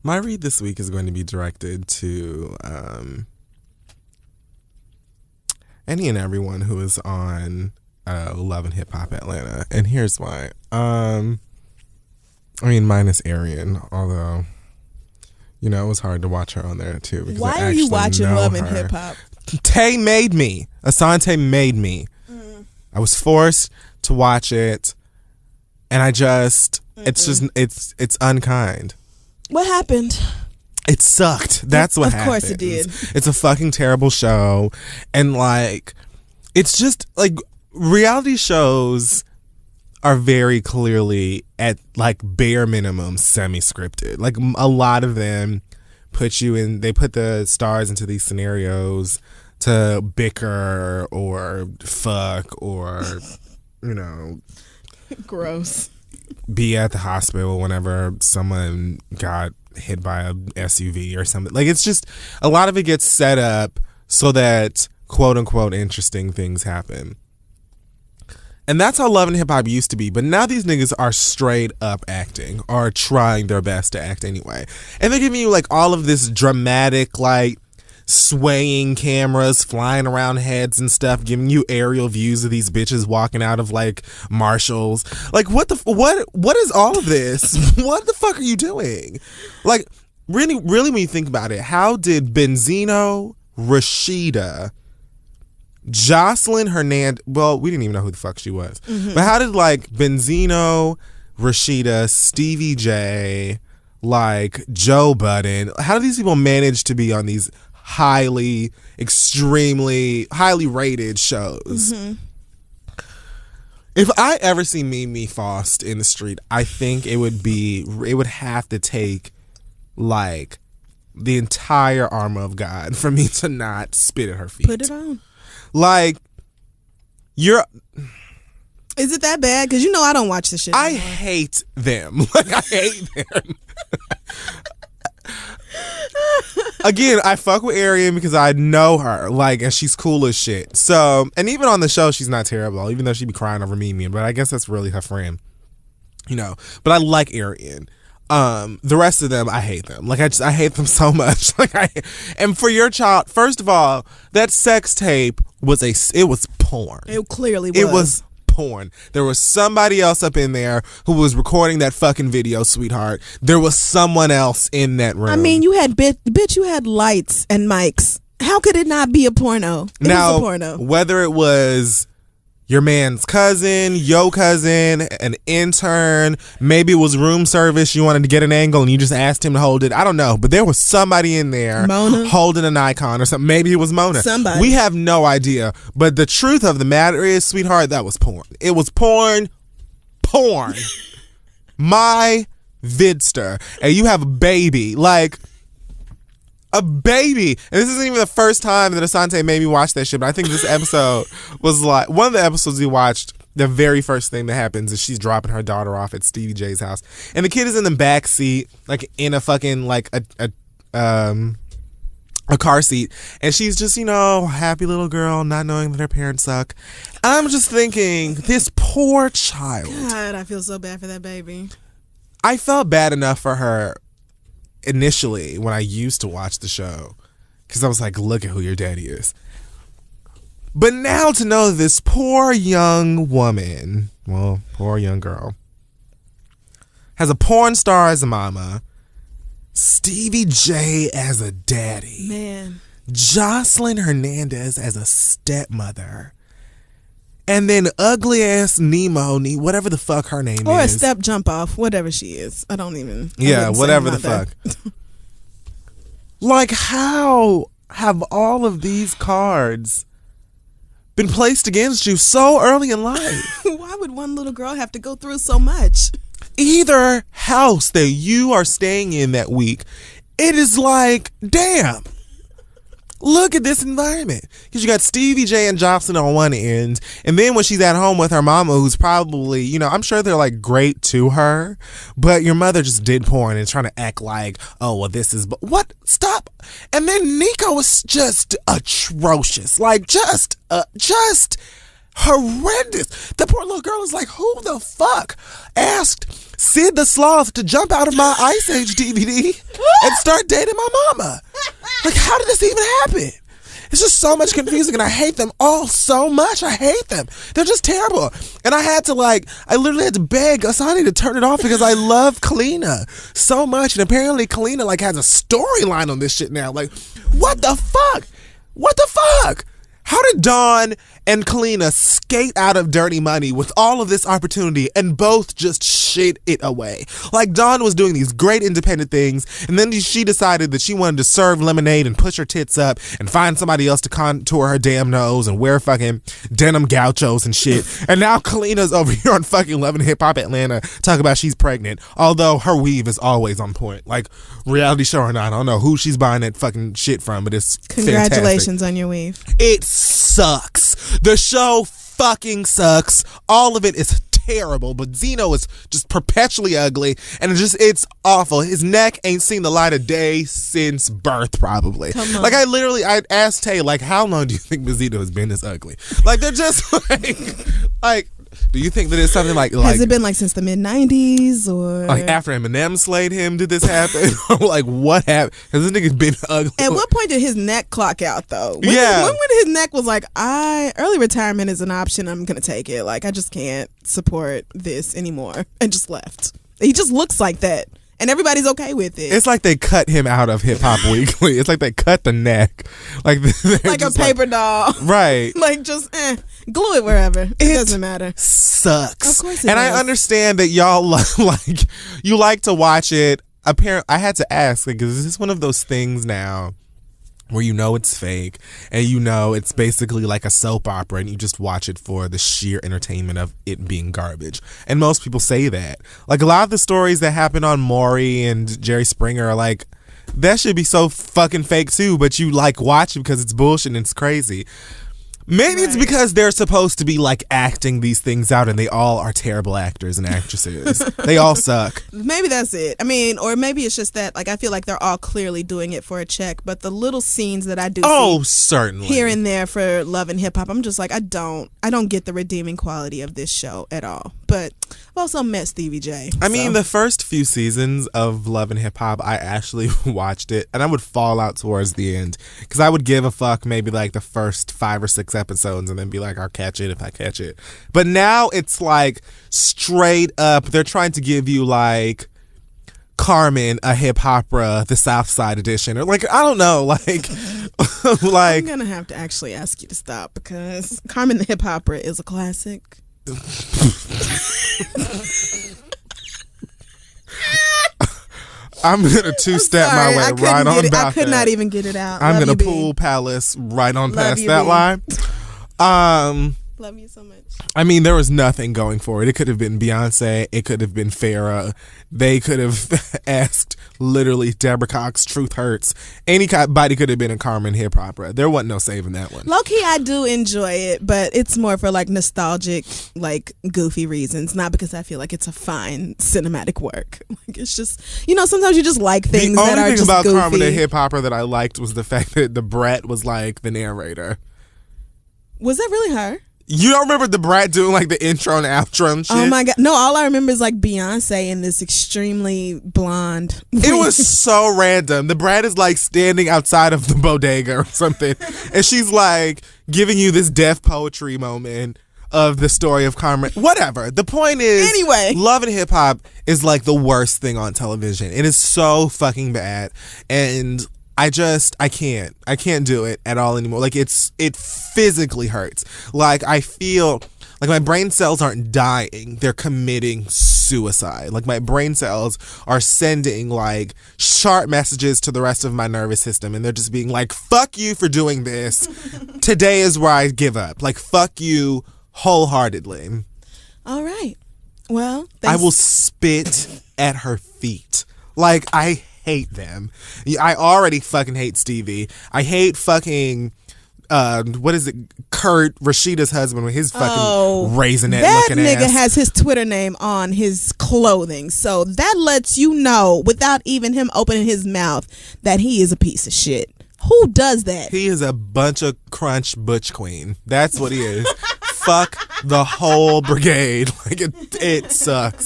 My read this week is going to be directed to any and everyone who is on Love and Hip Hop Atlanta. And here's why. I mean, minus Arian, although, you know, it was hard to watch her on there too. Why are you watching Love and Hip Hop? Tay made me. Asante made me. I was forced to watch it, and I just, it's unkind. What happened? It sucked. That's what happened. Of course it did. It's a fucking terrible show. And like, it's just like reality shows are very clearly at like bare minimum semi-scripted. Like a lot of them they put the stars into these scenarios to bicker or fuck or, you know. Gross. Be at the hospital whenever someone got hit by a SUV or something. Like, it's just a lot of it gets set up so that quote unquote interesting things happen. And that's how Love and Hip Hop used to be. But now these niggas are straight up acting, or trying their best to act anyway. And they're giving you like all of this dramatic, like swaying cameras flying around heads and stuff, giving you aerial views of these bitches walking out of like Marshalls. Like, what is all of this? What the fuck are you doing? Like, really when you think about it, how did Benzino, Rashida, Jocelyn Hernandez, well, we didn't even know who the fuck she was, but how did like Benzino, Rashida, Stevie J, like Joe Budden, how do these people manage to be on these extremely highly rated shows? If I ever see Mimi Faust in the street, I think it would have to take like the entire armor of God for me to not spit at her feet. Put it on. Like, is it that bad? Because you know I don't watch this shit I anymore. hate them. Like, I hate them. Again, I fuck with Arian because I know her, like, and she's cool as shit. So, and even on the show, she's not terrible, even though she be crying over Mimi. But I guess that's really her friend, you know. But I like Arian. The rest of them, I hate them. Like, I hate them so much. And for your child, first of all, that sex tape was porn. It clearly was. It was porn. There was somebody else up in there who was recording that fucking video, sweetheart. There was someone else in that room. I mean, you had bitch, you had lights and mics. How could it not be a porno? It was a porno. Whether it was your man's cousin, your cousin, an intern, maybe it was room service, you wanted to get an angle and you just asked him to hold it. I don't know. But there was somebody in there Mona, holding an icon or something. Maybe it was Mona. Somebody. We have no idea. But the truth of the matter is, sweetheart, that was porn. It was porn. My vidster. And you have a baby. Like, a baby. And this isn't even the first time that Asante made me watch that shit, but I think this episode was like one of the episodes we watched. The very first thing that happens is she's dropping her daughter off at Stevie J's house, and the kid is in the back seat, like in a fucking like a car seat, and she's just, you know, happy little girl, not knowing that her parents suck. I'm just thinking, this poor child. God, I feel so bad for that baby. I felt bad enough for her initially when I used to watch the show, because I was like, look at who your daddy is. But now to know this poor young woman, well, poor young girl, has a porn star as a mama, Stevie J as a daddy, man, Jocelyn Hernandez as a stepmother, and then ugly ass Nemo, whatever the fuck her name is. Or a step jump off, whatever she is. I don't even. Yeah, whatever the fuck. Like, how have all of these cards been placed against you so early in life? Why would one little girl have to go through so much? Either house that you are staying in that week, it is like, damn. Look at this environment. Because you got Stevie J and Jocelyn on one end, and then when she's at home with her mama, who's probably, you know, I'm sure they're like great to her, but your mother just did porn and trying to act like, oh, well, this is, what? Stop. And then Nico was just atrocious. Like, just horrendous. The poor little girl is like, who the fuck asked Sid the Sloth to jump out of my Ice Age DVD and start dating my mama? Like, how did this even happen? It's just so much confusing, and I hate them all so much. I hate them. They're just terrible. And I literally had to beg Asani to turn it off because I love Kalina so much. And apparently Kalina like has a storyline on this shit now. Like, what the fuck? What the fuck? How did Dawn and Kalina skate out of Dirty Money with all of this opportunity and both just shit it away? Like, Dawn was doing these great independent things, and then she decided that she wanted to serve lemonade and push her tits up and find somebody else to contour her damn nose and wear fucking denim gauchos and shit. And now Kalina's over here on fucking Love and Hip Hop Atlanta talking about she's pregnant, although her weave is always on point. Like, reality show or not, I don't know who she's buying that fucking shit from, but it's Congratulations fantastic. On your weave. It sucks. The show fucking sucks. All of it is terrible, but Zeno is just perpetually ugly, and it's awful. His neck ain't seen the light of day since birth, probably. Like, I asked Tay, like, how long do you think Zeno has been this ugly? Like, they're just like do you think that it's something like has it been like since the mid-90s, or like after Eminem slayed him did this happen? Or like what happened? Has this nigga been ugly? At what point did his neck clock out though? When his neck was like, early retirement is an option, I'm gonna take it, like I just can't support this anymore, and just left. He just looks like that, and everybody's okay with it. It's like they cut him out of Hip Hop Weekly. It's like they cut the neck, like a paper doll, right? Like just glue it wherever. It doesn't matter. Sucks. Of course it and does. I understand that y'all like you like to watch it. Apparently, I had to ask, like, is this one of those things now where you know it's fake and you know it's basically like a soap opera and you just watch it for the sheer entertainment of it being garbage? And most people say that. Like, a lot of the stories that happen on Maury and Jerry Springer are like, that should be so fucking fake too, but you like watch it because it's bullshit and it's crazy. Maybe it's because they're supposed to be like acting these things out, and they all are terrible actors and actresses. They all suck. Maybe that's it. I mean, or maybe it's just that, like, I feel like they're all clearly doing it for a check, but the little scenes that I do see certainly here and there for Love and Hip Hop, I'm just like, I don't get the redeeming quality of this show at all. But I've also met Stevie J. I mean, the first few seasons of Love and Hip Hop, I actually watched it, and I would fall out towards the end because I would give a fuck maybe like the first 5 or 6 episodes and then be like, I'll catch it if I catch it. But now it's like straight up, they're trying to give you like Carmen, a hip opera, the South Side edition, or like, I don't know, like like I'm gonna have to actually ask you to stop because Carmen the Hip Opera is a classic. I'm gonna two-step my way right on about I could not even get it out. I'm gonna Pool Palace right on past that line. Love you so much. I mean, there was nothing going for it. It could have been Beyonce. It could have been Farrah. They could have asked literally Deborah Cox, Truth Hurts. Anybody could have been a Carmen hip opera. There wasn't no saving that one. Low key, I do enjoy it, but it's more for like nostalgic, like goofy reasons, not because I feel like it's a fine cinematic work. Like, it's just, sometimes you just like things that are just goofy. The only thing about Carmen the hip opera that I liked was the fact that the Brat was like the narrator. Was that really her? You don't remember the Brat doing like the intro and outro and shit? Oh my God. No, all I remember is like Beyonce in this extremely blonde. It was so random. The Brat is like standing outside of the bodega or something. And she's like giving you this deaf poetry moment of the story of Carmen. Whatever. The point is, anyway, Love and Hip Hop is like the worst thing on television. It is so fucking bad. And I can't do it at all anymore. Like, it physically hurts. Like, I feel like my brain cells aren't dying. They're committing suicide. Like, my brain cells are sending like sharp messages to the rest of my nervous system. And they're just being like, fuck you for doing this. Today is where I give up. Like, fuck you wholeheartedly. All right. Well, I will spit at her feet. Like, I hate them. I already fucking hate Stevie. I hate fucking what is it? Kurt, Rashida's husband, with his fucking raisinette looking ass. That nigga has his Twitter name on his clothing, so that lets you know without even him opening his mouth that he is a piece of shit. Who does that? He is a bunch of crunch butch queen. That's what he is. fuck the whole brigade. Like it sucks.